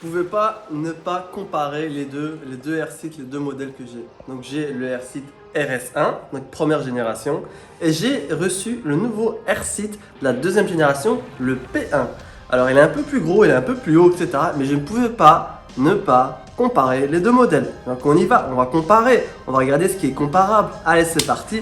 pouvais pas ne pas comparer les deux AirSeat, les deux modèles que j'ai. Donc j'ai le AirSeat RS1, donc première génération, et j'ai reçu le nouveau AirSeat de la deuxième génération, le P1. Alors il est un peu plus gros, il est un peu plus haut, etc. Mais je ne pouvais pas ne pas comparer les deux modèles. Donc on y va, on va comparer, on va regarder ce qui est comparable. Allez, c'est parti.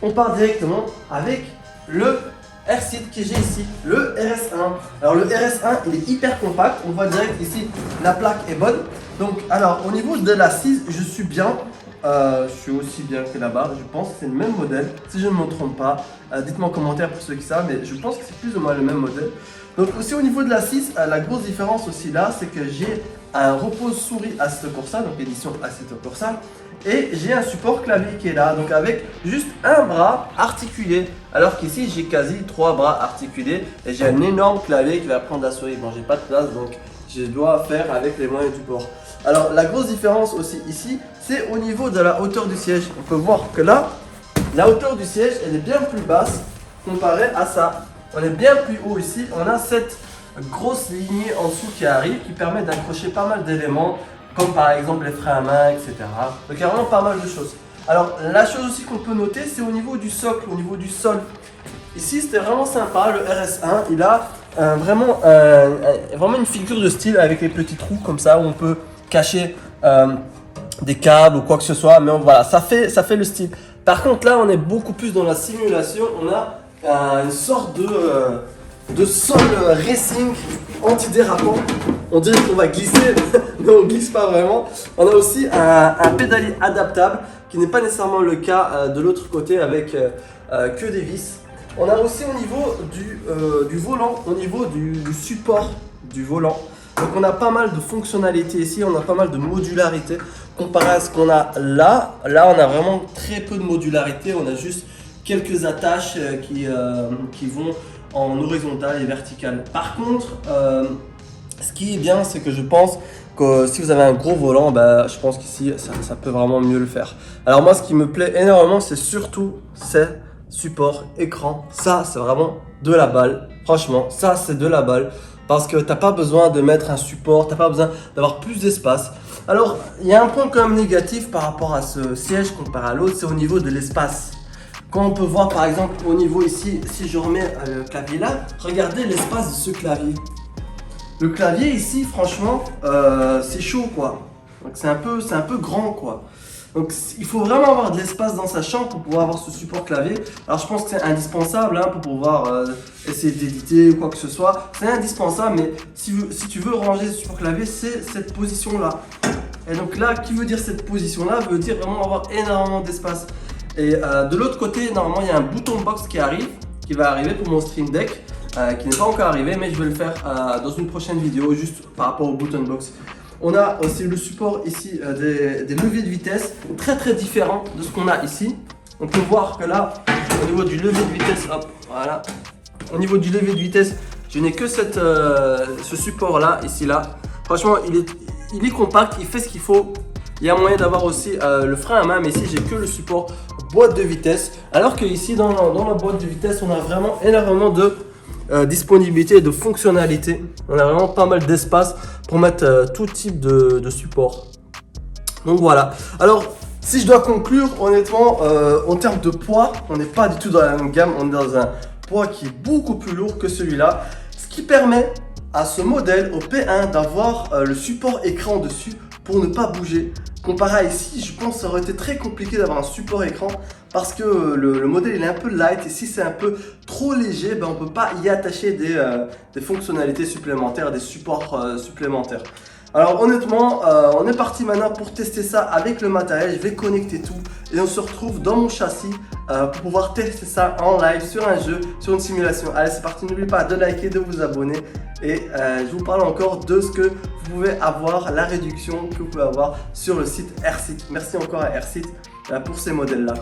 On part directement avec le AirSeat que j'ai ici, le RS1. Alors le RS1, il est hyper compact, on voit direct ici, la plaque est bonne. Donc alors au niveau de l'assise, je suis bien, je suis aussi bien que là-bas, je pense que c'est le même modèle, si je ne me trompe pas. Dites-moi en commentaire pour ceux qui savent, mais je pense que c'est plus ou moins le même modèle. Donc aussi au niveau de l'assise, la grosse différence aussi là, c'est que j'ai un repose-souris acéto-corsa, donc édition acéto-corsa. Et j'ai un support clavier qui est là, donc avec juste un bras articulé. Alors qu'ici, j'ai quasi 3 bras articulés et j'ai un énorme clavier qui va prendre la souris. Bon, j'ai pas de place, donc je dois faire avec les moyens du bord. Alors, la grosse différence aussi ici, c'est au niveau de la hauteur du siège. On peut voir que là, la hauteur du siège, elle est bien plus basse comparée à ça. On est bien plus haut ici. On a cette grosse lignée en dessous qui arrive, qui permet d'accrocher pas mal d'éléments, comme par exemple les freins à main, etc. Donc il y a vraiment pas mal de choses. Alors la chose aussi qu'on peut noter, c'est au niveau du socle, au niveau du sol. Ici c'était vraiment sympa, le RS1, il a vraiment une figure de style avec les petits trous comme ça, où on peut cacher des câbles ou quoi que ce soit, mais voilà, ça fait le style. Par contre là on est beaucoup plus dans la simulation, on a une sorte de sol racing antidérapant. On dirait qu'on va glisser, mais on glisse pas vraiment. On a aussi un pédalier adaptable qui n'est pas nécessairement le cas de l'autre côté avec que des vis. On a aussi au niveau du volant, au niveau du support du volant. Donc on a pas mal de fonctionnalités ici, on a pas mal de modularité comparé à ce qu'on a là. Là on a vraiment très peu de modularité, on a juste quelques attaches qui vont en horizontal et vertical. Par contre, ce qui est bien, c'est que je pense que si vous avez un gros volant, je pense qu'ici, ça peut vraiment mieux le faire. Alors moi, ce qui me plaît énormément, c'est surtout ces supports écran. Ça, c'est vraiment de la balle. Franchement, ça, c'est de la balle. Parce que tu n'as pas besoin de mettre un support, tu n'as pas besoin d'avoir plus d'espace. Alors, il y a un point quand même négatif par rapport à ce siège comparé à l'autre, c'est au niveau de l'espace. Quand on peut voir par exemple au niveau ici, si je remets le clavier là, regardez l'espace de ce clavier. Le clavier ici, franchement, c'est chaud quoi. Donc c'est un peu grand quoi. Donc il faut vraiment avoir de l'espace dans sa chambre pour pouvoir avoir ce support clavier. Alors je pense que c'est indispensable pour pouvoir essayer d'éditer ou quoi que ce soit. C'est indispensable, mais si tu veux ranger ce support clavier, c'est cette position là. Et donc là, qui veut dire cette position là, veut dire vraiment avoir énormément d'espace. Et de l'autre côté, normalement, il y a un bouton box qui va arriver pour mon Stream Deck, qui n'est pas encore arrivé, mais je vais le faire dans une prochaine vidéo, juste par rapport au button box. On a aussi le support ici des leviers de vitesse, très différents de ce qu'on a ici. On peut voir que là, au niveau du levier de vitesse, hop, voilà. Au niveau du levier de vitesse, je n'ai que ce support là, ici là. Franchement, il est compact, il fait ce qu'il faut. Il y a moyen d'avoir aussi le frein à main, mais ici j'ai que le support boîte de vitesse. Alors que ici dans la boîte de vitesse, on a vraiment énormément de disponibilité et de fonctionnalité. On a vraiment pas mal d'espace pour mettre tout type de support. Donc voilà. Alors si je dois conclure, honnêtement, en termes de poids, on n'est pas du tout dans la même gamme. On est dans un poids qui est beaucoup plus lourd que celui-là. Ce qui permet à ce modèle, au P1, d'avoir le support écran dessus pour ne pas bouger. Comparé à ici, je pense que ça aurait été très compliqué d'avoir un support écran parce que le modèle il est un peu light et si c'est un peu trop léger, on ne peut pas y attacher des fonctionnalités supplémentaires, des supports supplémentaires. Alors honnêtement, on est parti maintenant pour tester ça avec le matériel. Je vais connecter tout et on se retrouve dans mon châssis pour pouvoir tester ça en live sur un jeu, sur une simulation. Allez, c'est parti, n'oubliez pas de liker, de vous abonner et je vous parle encore de ce que vous pouvez avoir, la réduction que vous pouvez avoir sur le site AirSeat. Merci encore à AirSeat pour ces modèles-là.